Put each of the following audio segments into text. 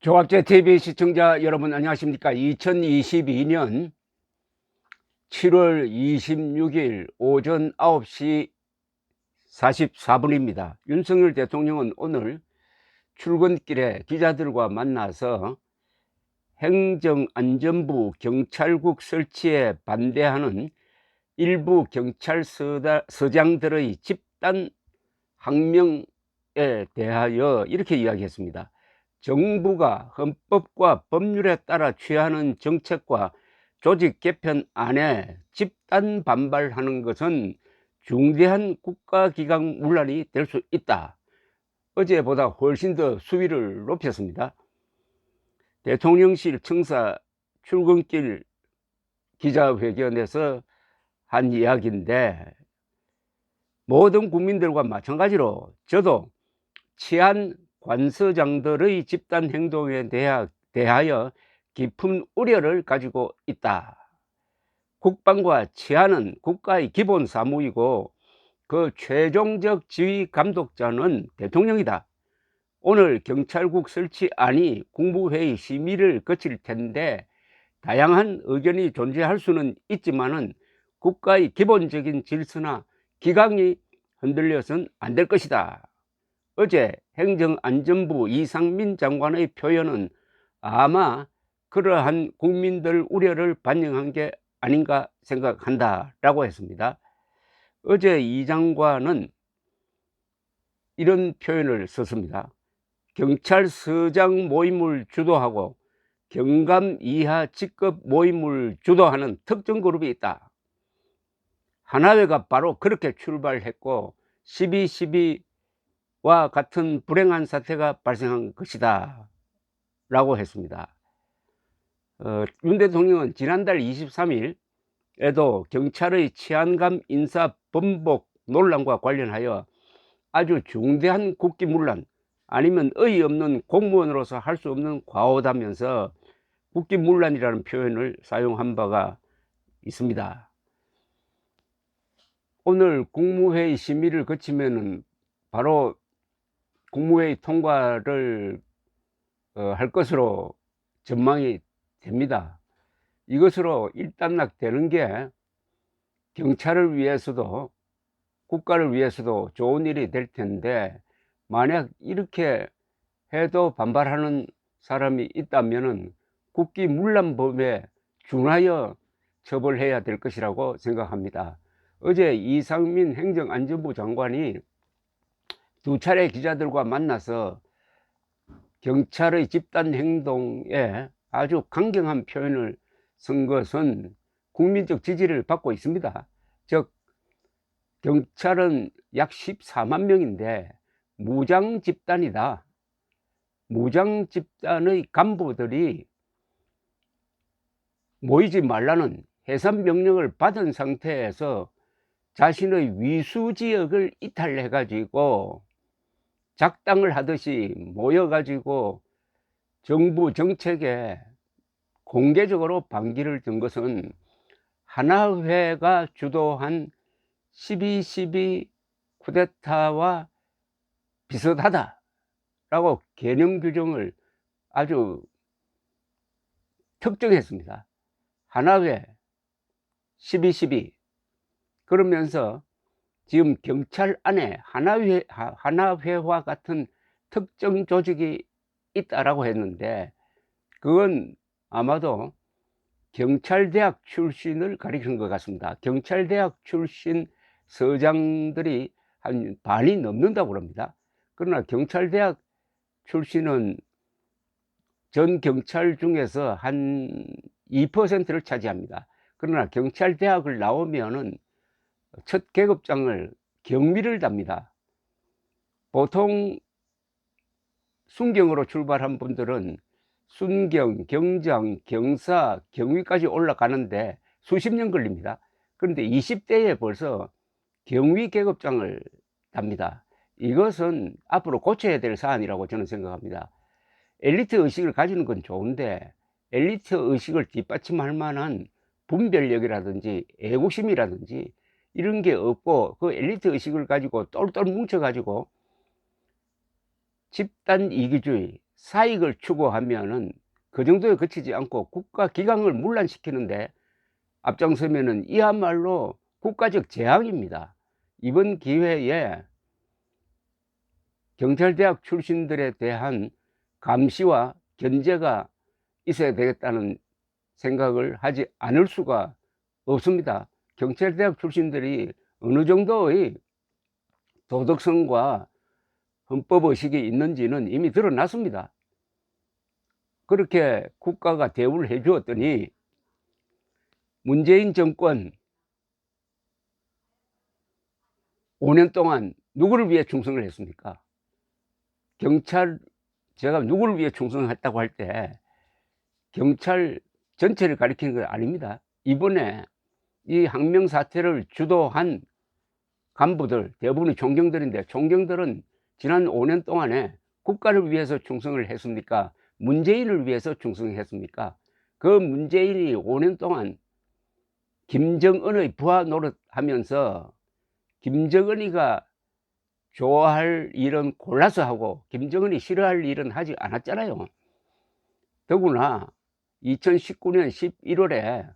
조합제 TV 시청자 여러분 안녕하십니까? 2022년 7월 26일 오전 9시 44분입니다. 윤석열 대통령은 오늘 출근길에 기자들과 만나서 행정안전부 경찰국 설치에 반대하는 일부 경찰서장들의 집단 항명에 대하여 이렇게 이야기했습니다. 정부가 헌법과 법률에 따라 취하는 정책과 조직 개편안에 집단 반발하는 것은 중대한 국가기강 문란이 될 수 있다. 어제보다 훨씬 더 수위를 높였습니다. 대통령실 청사 출근길 기자회견에서 한 이야기인데, 모든 국민들과 마찬가지로 저도 치안 관서장들의 집단 행동에 대하여 깊은 우려를 가지고 있다. 국방과 치안은 국가의 기본 사무이고 그 최종적 지휘 감독자는 대통령이다. 오늘 경찰국 설치안이 국무회의 심의를 거칠 텐데 다양한 의견이 존재할 수는 있지만은 국가의 기본적인 질서나 기강이 흔들려서는 안 될 것이다. 어제 행정안전부 이상민 장관의 표현은 아마 그러한 국민들 우려를 반영한 게 아닌가 생각한다 라고 했습니다. 어제 이 장관은 이런 표현을 썼습니다. 경찰서장 모임을 주도하고 경감 이하 직급 모임을 주도하는 특정 그룹이 있다. 하나회가 바로 그렇게 출발했고 12.12와 같은 불행한 사태가 발생한 것이다 라고 했습니다. 윤 대통령은 지난달 23일에도 경찰의 치안감 인사 번복 논란과 관련하여 아주 중대한 국기문란, 아니면 어이없는 공무원으로서 할 수 없는 과오다면서 국기문란이라는 표현을 사용한 바가 있습니다. 오늘 국무회의 심의를 거치면은 바로 국무회의 통과를 할 것으로 전망이 됩니다. 이것으로 일단락 되는 게 경찰을 위해서도 국가를 위해서도 좋은 일이 될 텐데, 만약 이렇게 해도 반발하는 사람이 있다면은 국기문란법에 준하여 처벌해야 될 것이라고 생각합니다. 어제 이상민 행정안전부 장관이 두 차례 기자들과 만나서 경찰의 집단 행동에 아주 강경한 표현을 쓴 것은 국민적 지지를 받고 있습니다. 즉, 경찰은 약 14만 명인데 무장 집단이다. 무장 집단의 간부들이 모이지 말라는 해산 명령을 받은 상태에서 자신의 위수 지역을 이탈해 가지고 작당을 하듯이 모여 가지고 정부 정책에 공개적으로 반기를 든 것은 하나회가 주도한 12.12 쿠데타와 비슷하다 라고 개념 규정을 아주 특정했습니다. 하나회, 12.12. 그러면서 지금 경찰 안에 하나회와 같은 특정 조직이 있다라고 했는데, 그건 아마도 경찰대학 출신을 가리키는 것 같습니다. 경찰대학 출신 서장들이 한 반이 넘는다고 합니다. 그러나 경찰대학 출신은 전 경찰 중에서 한 2%를 차지합니다. 그러나 경찰대학을 나오면은 첫 계급장을 경미를 답니다. 보통 순경으로 출발한 분들은 순경, 경장, 경사, 경위까지 올라가는데 수십 년 걸립니다. 그런데 20대에 벌써 경위 계급장을 답니다. 이것은 앞으로 고쳐야 될 사안이라고 저는 생각합니다. 엘리트 의식을 가지는 건 좋은데 엘리트 의식을 뒷받침할 만한 분별력이라든지 애국심이라든지 이런 게 없고, 그 엘리트 의식을 가지고 똘똘 뭉쳐 가지고 집단 이기주의, 사익을 추구하면은 그 정도에 그치지 않고 국가기강을 문란시키는데 앞장서면은 이야말로 국가적 재앙입니다. 이번 기회에 경찰대학 출신들에 대한 감시와 견제가 있어야 되겠다는 생각을 하지 않을 수가 없습니다. 경찰대학 출신들이 어느 정도의 도덕성과 헌법의식이 있는지는 이미 드러났습니다. 그렇게 국가가 대우를 해 주었더니 문재인 정권 5년 동안 누구를 위해 충성을 했습니까? 경찰, 제가 누구를 위해 충성했다고 할 때 경찰 전체를 가리키는 건 아닙니다. 이번에 이 항명 사태를 주도한 간부들 대부분이 총경들인데, 총경들은 지난 5년 동안에 국가를 위해서 충성을 했습니까? 문재인을 위해서 충성했습니까? 그 문재인이 5년 동안 김정은의 부하 노릇하면서 김정은이가 좋아할 일은 골라서 하고 김정은이 싫어할 일은 하지 않았잖아요. 더구나 2019년 11월에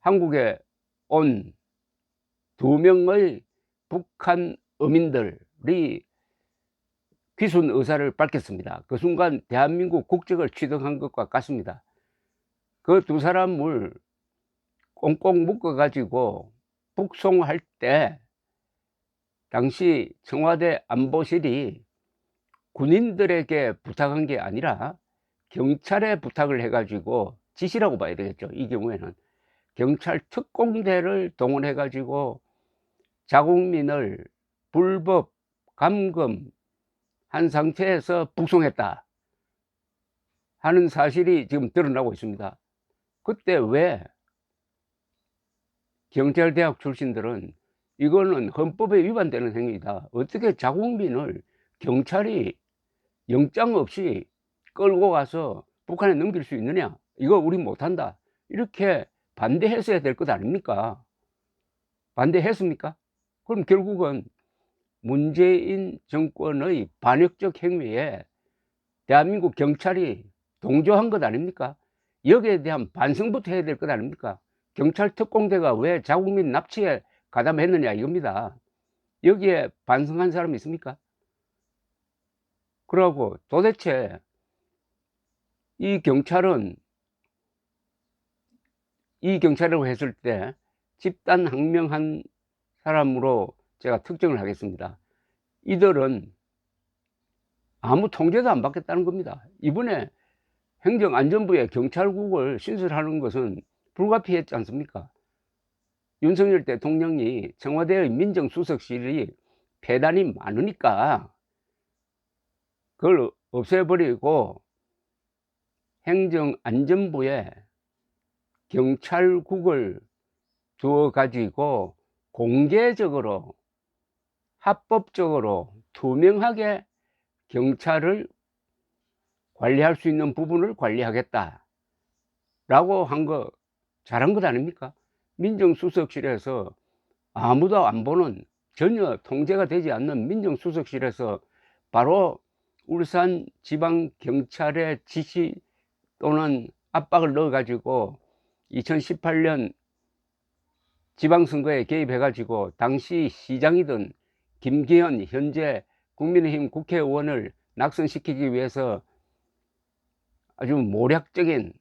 한국에 온 2명의 북한 어민들이 귀순 의사를 밝혔습니다. 그 순간 대한민국 국적을 취득한 것과 같습니다. 그 두 사람을 꽁꽁 묶어 가지고 북송할 때 당시 청와대 안보실이 군인들에게 부탁한 게 아니라 경찰에 부탁을 해 가지고 지시라고 봐야 되겠죠. 이 경우에는 경찰 특공대를 동원해 가지고 자국민을 불법 감금한 상태에서 북송했다 하는 사실이 지금 드러나고 있습니다. 그때 왜 경찰대학 출신들은 이거는 헌법에 위반되는 행위다, 어떻게 자국민을 경찰이 영장 없이 끌고 가서 북한에 넘길 수 있느냐, 이거 우리 못한다, 이렇게 반대했어야 될 것 아닙니까? 반대했습니까? 그럼 결국은 문재인 정권의 반역적 행위에 대한민국 경찰이 동조한 것 아닙니까? 여기에 대한 반성부터 해야 될 것 아닙니까? 경찰 특공대가 왜 자국민 납치에 가담했느냐 이겁니다. 여기에 반성한 사람이 있습니까? 그러고 도대체 이 경찰이라고 했을 때 집단 항명한 사람으로 제가 특정을 하겠습니다. 이들은 아무 통제도 안 받겠다는 겁니다. 이번에 행정안전부에 경찰국을 신설하는 것은 불가피했지 않습니까? 윤석열 대통령이 청와대의 민정수석실이 폐단이 많으니까 그걸 없애버리고 행정안전부에 경찰국을 두어 가지고 공개적으로 합법적으로 투명하게 경찰을 관리할 수 있는 부분을 관리하겠다 라고 한 거 잘한 것 아닙니까? 민정수석실에서 아무도 안 보는, 전혀 통제가 되지 않는 민정수석실에서 바로 울산지방경찰의 지시 또는 압박을 넣어 가지고 2018년 지방선거에 개입해 가지고 당시 시장이던 김기현 현재 국민의힘 국회의원을 낙선시키기 위해서 아주 모략적인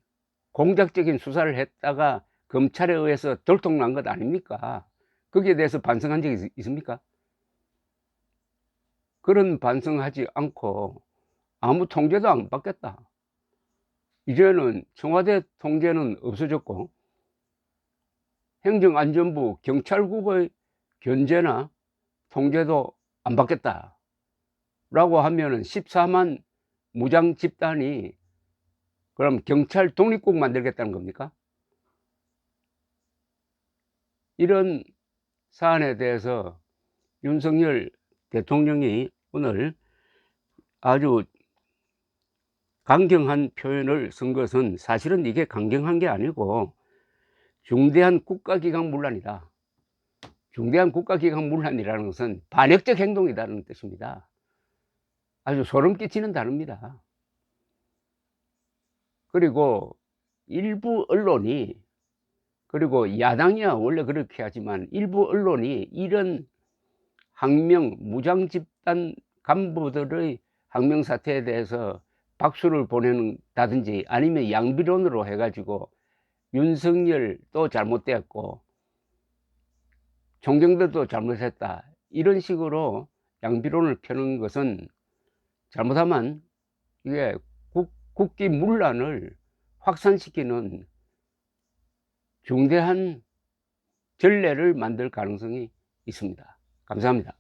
공작적인 수사를 했다가 검찰에 의해서 들통난 것 아닙니까? 거기에 대해서 반성한 적이 있습니까? 그런 반성하지 않고 아무 통제도 안 받겠다, 이제는 청와대 통제는 없어졌고 행정안전부 경찰국의 견제나 통제도 안 받겠다 라고 하면은 14만 무장 집단이 그럼 경찰 독립국 만들겠다는 겁니까? 이런 사안에 대해서 윤석열 대통령이 오늘 아주 강경한 표현을 쓴 것은 사실은 이게 강경한 게 아니고 중대한 국가기강 문란이다. 중대한 국가기강 문란이라는 것은 반역적 행동이라는 뜻입니다. 아주 소름 끼치는 단어입니다. 그리고 일부 언론이, 그리고 야당이야 원래 그렇게 하지만 일부 언론이 이런 항명 무장 집단 간부들의 항명 사태에 대해서 박수를 보낸다든지 아니면 양비론으로 해 가지고 윤석열도 잘못되었고 총경들도 잘못했다, 이런 식으로 양비론을 펴는 것은 잘못하면 이게 국기 문란을 확산시키는 중대한 전례를 만들 가능성이 있습니다. 감사합니다.